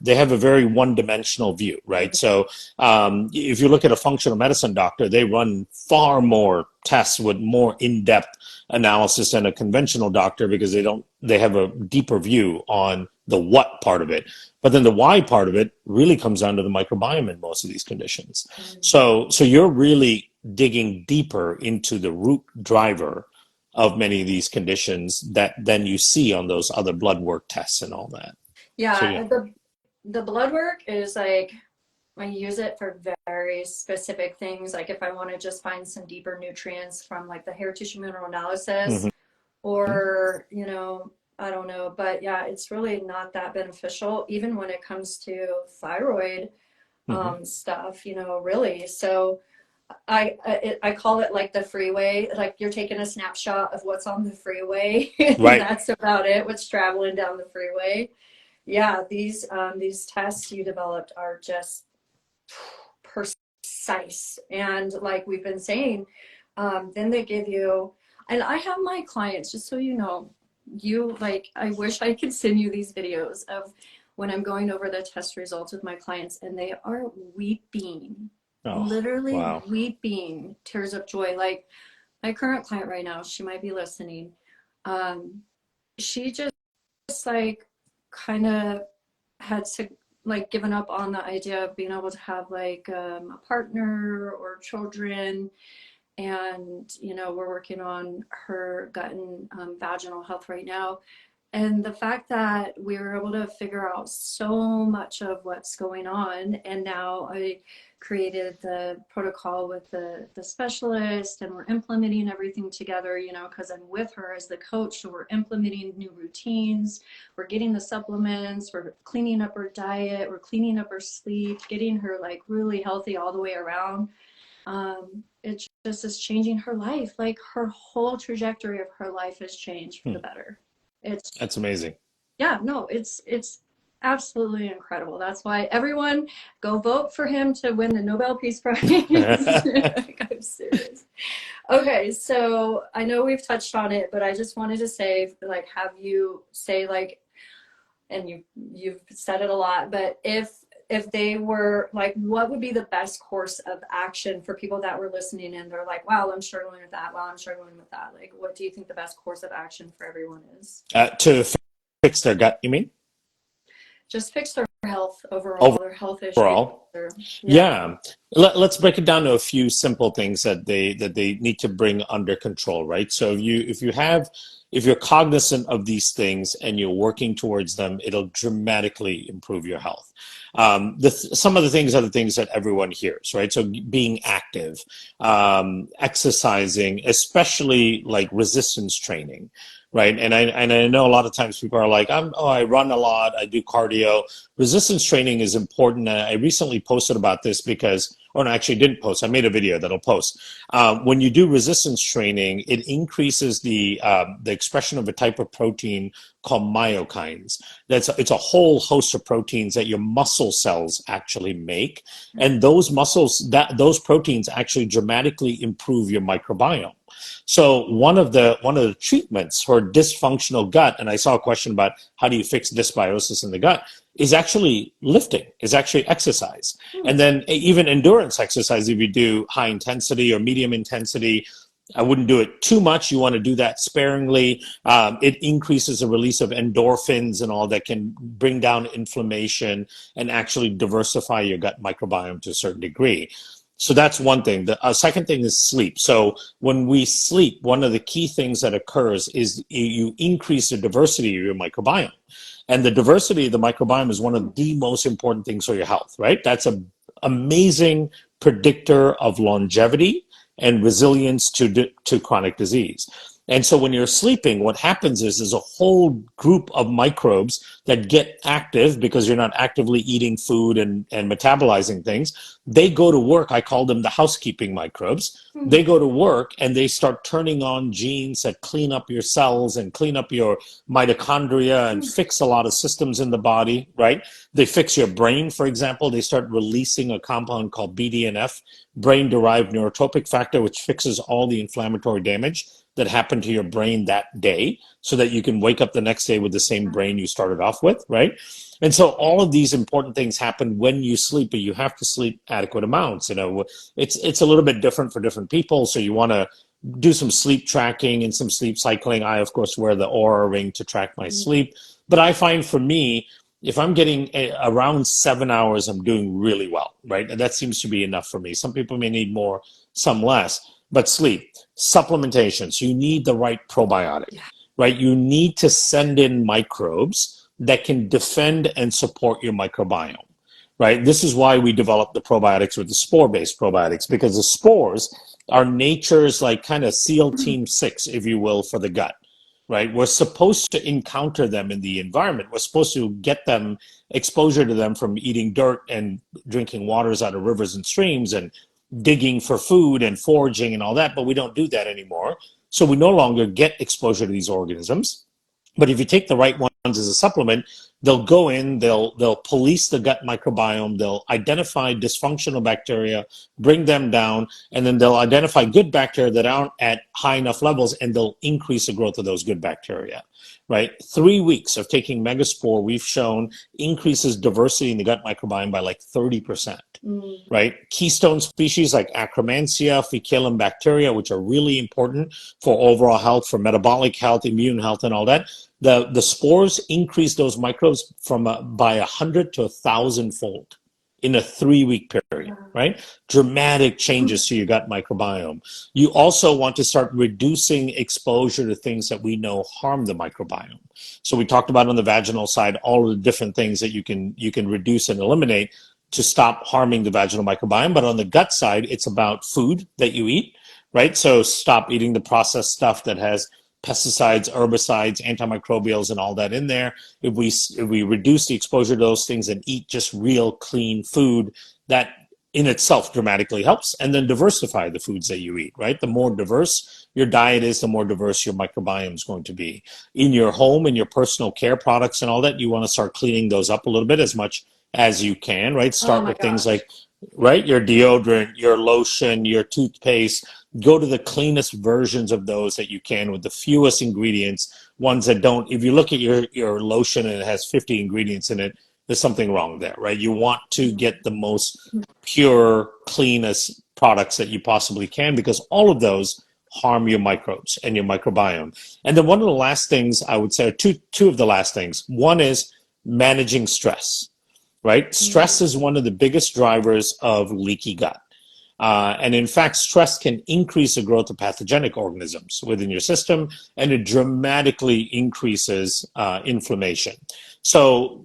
have a very one-dimensional view, right? So if you look at a functional medicine doctor, they run far more tests with more in-depth analysis than a conventional doctor because they have a deeper view on the what part of it. But then the why part of it really comes down to the microbiome in most of these conditions. So you're really digging deeper into the root driver of many of these conditions that then you see on those other blood work tests and all that. Yeah, So, yeah. the blood work is like, I use it for very specific things. Like if I want to just find some deeper nutrients from like the hair tissue mineral analysis, or, you know, I don't know, but yeah, it's really not that beneficial, even when it comes to thyroid stuff, you know, really. So I call it like the freeway, like you're taking a snapshot of what's on the freeway. And Right. that's about it, what's traveling down the freeway. Yeah, these tests you developed are just precise. And like we've been saying, then they give you, and I have my clients, just so you know, I wish I could send you these videos of when I'm going over the test results with my clients, and they are weeping. Literally wow. weeping, tears of joy. Like my current client right now, she might be listening. She just like kind of had to like given up on the idea of being able to have like a partner or children. And, you know, we're working on her gut and vaginal health right now. And the fact that we were able to figure out so much of what's going on, and now I created the protocol with the specialist, and we're implementing everything together, you know, because I'm with her as the coach. So we're implementing new routines, we're getting the supplements, we're cleaning up her diet, we're cleaning up her sleep, getting her like really healthy all the way around. It just is changing her life. Like her whole trajectory of her life has changed for the better. That's amazing. Yeah, no, it's absolutely incredible. That's why everyone go vote for him to win the Nobel Peace Prize. Like, I'm serious. Okay, so I know we've touched on it, but I just wanted to say, like, have you say like, and you've said it a lot, but if they were like, what would be the best course of action for people that were listening and they're like, wow, I'm struggling with that. Wow, I'm struggling with that. Like, what do you think the best course of action for everyone is? To fix their gut, you mean? Just fix their health overall, their health issues. Overall. Yeah. Let's break it down to a few simple things that they need to bring under control, right? So if you're cognizant of these things and you're working towards them, it'll dramatically improve your health. Some of the things are the things that everyone hears, right? So being active, exercising, especially like resistance training, right? And I know a lot of times people are like, I run a lot, I do cardio. Resistance training is important. And I recently posted about this because, or no, actually didn't post. I made a video that I'll post. When you do resistance training, it increases the expression of a type of protein called myokines. It's a whole host of proteins that your muscle cells actually make, and those proteins actually dramatically improve your microbiome. So one of the treatments for dysfunctional gut, and I saw a question about how do you fix dysbiosis in the gut, is actually lifting, is actually exercise. And then even endurance exercise, if you do high intensity or medium intensity, I wouldn't do it too much. You want to do that sparingly. It increases the release of endorphins and all that can bring down inflammation and actually diversify your gut microbiome to a certain degree. So that's one thing. The second thing is sleep. So when we sleep, one of the key things that occurs is you increase the diversity of your microbiome. And the diversity of the microbiome is one of the most important things for your health, right? That's an amazing predictor of longevity and resilience to chronic disease. And so when you're sleeping, what happens is there's a whole group of microbes that get active because you're not actively eating food and metabolizing things. They go to work. I call them the housekeeping microbes. They go to work and they start turning on genes that clean up your cells and clean up your mitochondria and fix a lot of systems in the body, right? They fix your brain, for example. They start releasing a compound called BDNF, brain-derived neurotropic factor, which fixes all the inflammatory damage that happened to your brain that day so that you can wake up the next day with the same brain you started off with, right? And so all of these important things happen when you sleep, but you have to sleep adequate amounts. You know, it's a little bit different for different people. So you want to do some sleep tracking and some sleep cycling. I, of course, wear the Oura ring to track my sleep. But I find for me, if I'm getting around 7 hours, I'm doing really well, right? And that seems to be enough for me. Some people may need more, some less. But sleep, supplementations, you need the right probiotic, right? You need to send in microbes that can defend and support your microbiome, right? This is why we developed the probiotics with the spore-based probiotics, because the spores are nature's like kind of SEAL Team 6, if you will, for the gut, right? We're supposed to encounter them in the environment. We're supposed to get them exposure to them from eating dirt and drinking waters out of rivers and streams and digging for food and foraging and all that, but we don't do that anymore. So we no longer get exposure to these organisms. But if you take the right ones as a supplement, they'll go in, they'll police the gut microbiome, they'll identify dysfunctional bacteria, bring them down, and then they'll identify good bacteria that aren't at high enough levels, and they'll increase the growth of those good bacteria, right? 3 weeks of taking Megaspore, we've shown increases diversity in the gut microbiome by like 30%, right? Keystone species like Akkermansia, Fecalum bacteria, which are really important for overall health, for metabolic health, immune health, and all that. The spores increase those microbes from by 100 to 1,000 fold in a 3-week period, right? Dramatic changes to your gut microbiome. You also want to start reducing exposure to things that we know harm the microbiome. So we talked about on the vaginal side, all of the different things that you can reduce and eliminate to stop harming the vaginal microbiome. But on the gut side, it's about food that you eat, right? So stop eating the processed stuff that has pesticides, herbicides, antimicrobials, and all that in there. If we reduce the exposure to those things and eat just real clean food, that in itself dramatically helps. And then diversify the foods that you eat, right? The more diverse your diet is, the more diverse your microbiome is going to be. In your home, in your personal care products and all that, you want to start cleaning those up a little bit as much as you can, right? Start with things like, right, your deodorant, your lotion, your toothpaste. Go to the cleanest versions of those that you can with the fewest ingredients, ones that don't. If you look at your lotion and it has 50 ingredients in it, there's something wrong there, right? You want to get the most pure, cleanest products that you possibly can, because all of those harm your microbes and your microbiome. And then one of the last things I would say, or two of the last things, one is managing stress, right? Stress is one of the biggest drivers of leaky gut. And in fact, stress can increase the growth of pathogenic organisms within your system, and it dramatically increases inflammation. So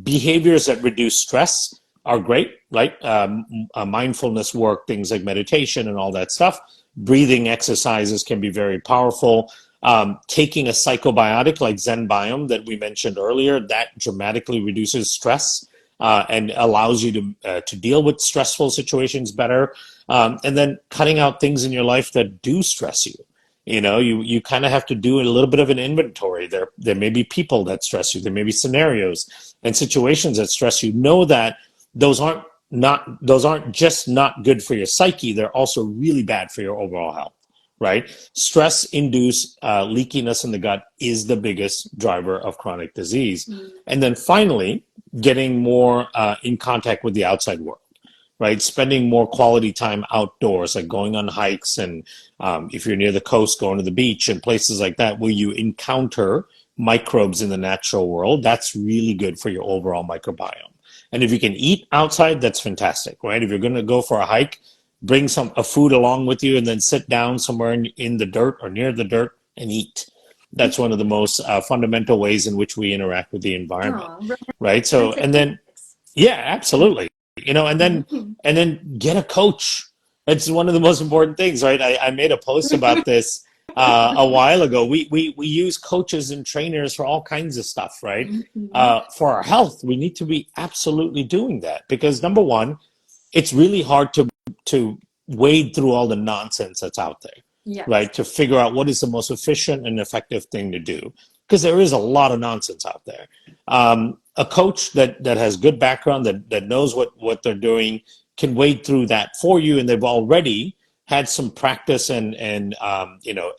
behaviors that reduce stress are great, right? Mindfulness work, things like meditation and all that stuff. Breathing exercises can be very powerful. Taking a psychobiotic like ZenBiome that we mentioned earlier, that dramatically reduces stress. And allows you to deal with stressful situations better. And then cutting out things in your life that do stress you. You know, you kind of have to do a little bit of an inventory. There may be people that stress you. There may be scenarios and situations that stress you. Know that those aren't just not good for your psyche. They're also really bad for your overall health. Right? Stress-induced leakiness in the gut is the biggest driver of chronic disease. And then finally, getting more in contact with the outside world, right? Spending more quality time outdoors, like going on hikes, and if you're near the coast, going to the beach and places like that where you encounter microbes in the natural world. That's really good for your overall microbiome. And if you can eat outside, that's fantastic, right? If you're going to go for a hike, bring a food along with you and then sit down somewhere in the dirt or near the dirt and eat. That's one of the most fundamental ways in which we interact with the environment, right? So, and then, yeah, absolutely. You know, and then get a coach, It's one of the most important things, right? I made a post about this a while ago. We use coaches and trainers for all kinds of stuff, right? Mhm. For our health, we need to be absolutely doing that because number one, it's really hard to wade through all the nonsense that's out there, Yes. right? To figure out what is the most efficient and effective thing to do, because there is a lot of nonsense out there. A coach that has good background, that knows what they're doing, can wade through that for you, and they've already had some practice and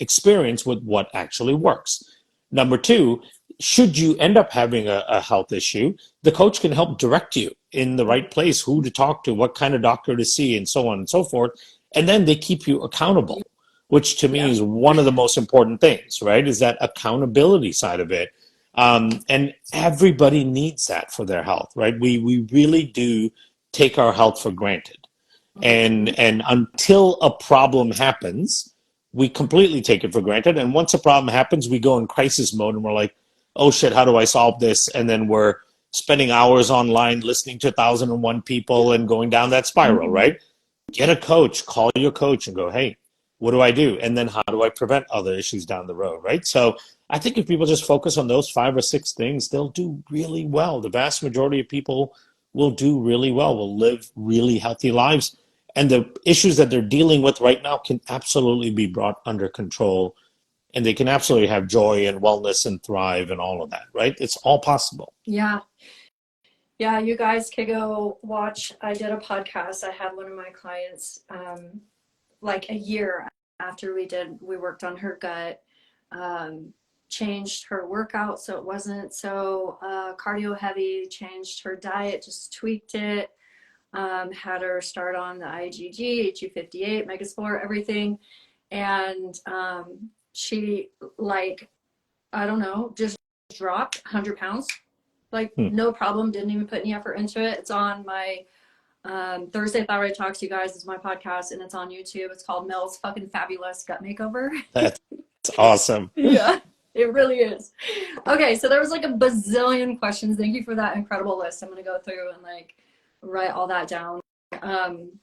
experience with what actually works. Number two, should you end up having a health issue, the coach can help direct you in the right place, who to talk to, what kind of doctor to see, and so on and so forth. And then they keep you accountable, which to me Yeah. is one of the most important things, right? Is that accountability side of it. And everybody needs that for their health, right? We really do take our health for granted. Mhm. And until a problem happens, we completely take it for granted. And once a problem happens, we go in crisis mode and we're like, oh shit, how do I solve this? And then we're spending hours online listening to 1,001 people and going down that spiral, Mhm. right? Get a coach, call your coach and go, hey, what do I do? And then how do I prevent other issues down the road, right? So I think if people just focus on those 5 or 6 things, they'll do really well. The vast majority of people will do really well, will live really healthy lives. And the issues that they're dealing with right now can absolutely be brought under control, and they can absolutely have joy and wellness and thrive and all of that, right? It's all possible. Yeah. Yeah, you guys could go watch. I did a podcast. I had one of my clients like a year after we worked on her gut, um, changed her workout so it wasn't so cardio heavy, changed her diet, just tweaked it, had her start on the IgG, HU58, Megaspore, everything. And she, like, I don't know, just dropped 100 pounds. Like, Hmm. no problem, didn't even put any effort into it. It's on my Thursday Thyroid Talks, you guys, is my podcast, and it's on YouTube. It's called Mel's Fucking Fabulous Gut Makeover. That's awesome. Yeah, it really is. Okay, so there was like a bazillion questions. Thank you for that incredible list. I'm gonna go through and like write all that down. Um,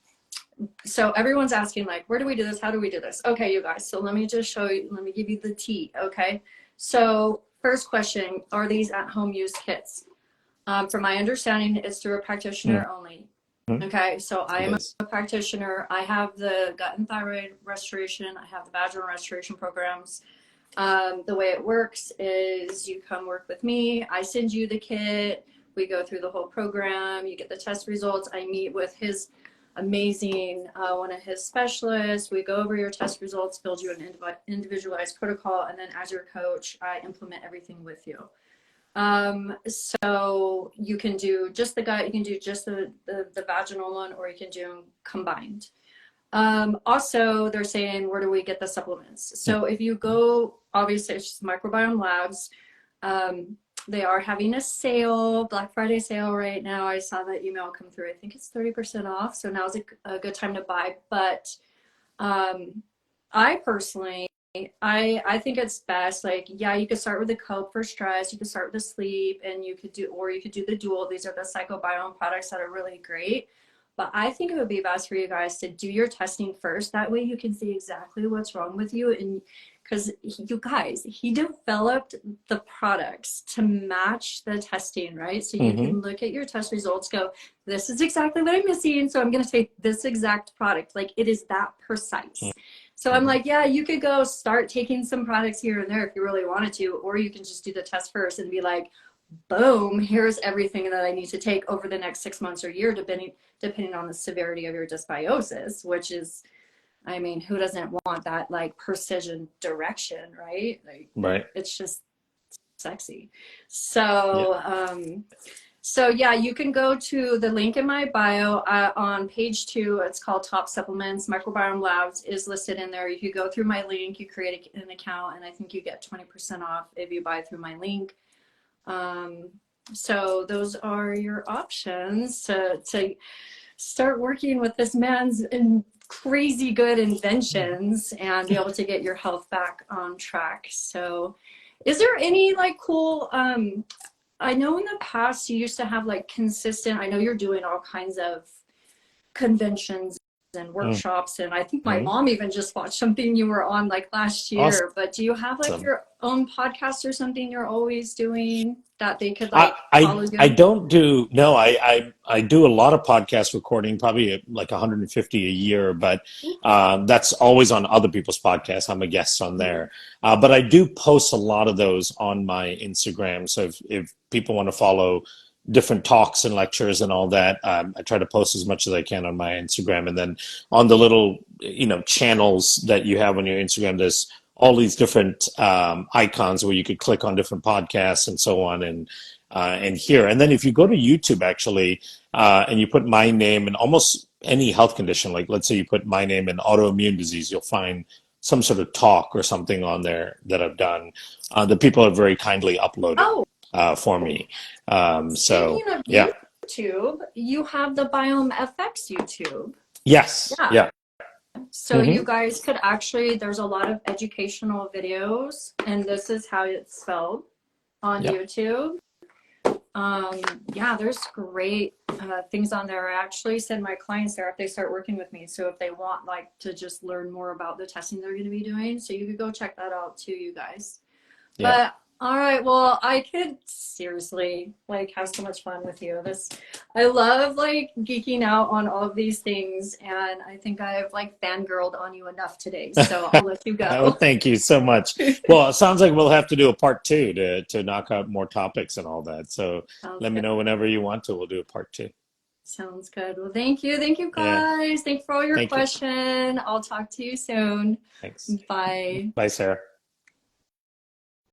so everyone's asking like, where do we do this? How do we do this? Okay, you guys. So let me just show you. Let me give you the tea. Okay. So first question: are these at-home use kits? From my understanding, it's through a Hmm. practitioner only. Okay, so I It am is. a practitioner. I have the gut and thyroid restoration. I have the vaginal restoration programs. The way it works is you come work with me. I send you the kit. We go through the whole program. You get the test results. I meet with his amazing one of his specialists. We go over your test results, build you an individualized protocol, and then as your coach, I implement everything with you. So you can do just the gut, you can do just the vaginal one, or you can do them combined. Also, they're saying, where do we get the supplements? Hmm. So if you go, obviously, it's just Microbiome Labs. Um, they are having a sale, Black Friday sale right now. I saw that email come through. I think it's 30% off. So now's a good time to buy. But I personally, I think it's best. Like, yeah, you could start with the cope for stress. You could start with the sleep, and you could do the dual. These are the psychobiome products that are really great. But I think it would be best for you guys to do your testing first. That way you can see exactly what's wrong with you. And because you guys, he developed the products to match the testing, right? So you Hmm. can look at your test results, go, this is exactly what I'm missing. So I'm going to take this exact product. Like, it is that precise. So I'm Hmm. like, yeah, you could go start taking some products here and there if you really wanted to, or you can just do the test first and be like, boom, here's everything that I need to take over the next 6 months or year, depending on the severity of your dysbiosis, which is, I mean, who doesn't want that like precision direction, right? Like, Right. it's just sexy. Yeah. So yeah, you can go to the link in my bio on page 2. It's called Top Supplements. Microbiome Labs is listed in there. If you go through my link, you create an account, and I think you get 20% off if you buy through my link. Um, so those are your options to start working with this man's crazy good inventions and be able to get your health back on track. So is there any like cool I know in the past you used to have like consistent, I know you're doing all kinds of conventions and Mm, workshops. And I think my mm. mom even just watched something you were on like last year. But do you have like Awesome. your own podcast or something you're always doing that they could I, like I follow I you? don't do no I do a lot of podcast recording, probably like 150 a year, but that's always on other people's podcasts. I'm a guest on Mhm. there, but I do post a lot of those on my Instagram. So if people want to follow different talks and lectures and all that, I try to post as much as I can on my Instagram, and then on the little channels that you have on your Instagram, there's all these different icons where you could click on different podcasts and so on, and here. And then if you go to YouTube, actually, and you put my name in almost any health condition, like let's say you put my name in autoimmune disease, you'll find some sort of talk or something on there that I've done that people have very kindly uploaded Oh, for me. So speaking of yeah, YouTube, you have the Biome FX YouTube. yes, Yeah. yeah, So you hmm guys could actually, there's a lot of educational videos, and this is how it's spelled on yeah, YouTube. Um, yeah, there's great things on there. I actually send my clients there if they start working with me. So if they want like to just learn more about the testing they're going to be doing, so you could go check that out too, you guys. yeah. But all right, well, I could seriously like have so much fun with you. I love like geeking out on all of these things, and I think I've like fangirled on you enough today. So I'll let you Oh, go. thank you so much. Well, it sounds like we'll have to do a part two to knock out more topics and all that. So Sounds let me good. know whenever you want to. We'll do a part two. Sounds good. Well, thank you. Thank you Yeah, guys. Thanks for all your thank you. question. I'll talk to you soon. Thanks. Bye. Bye, Sarah.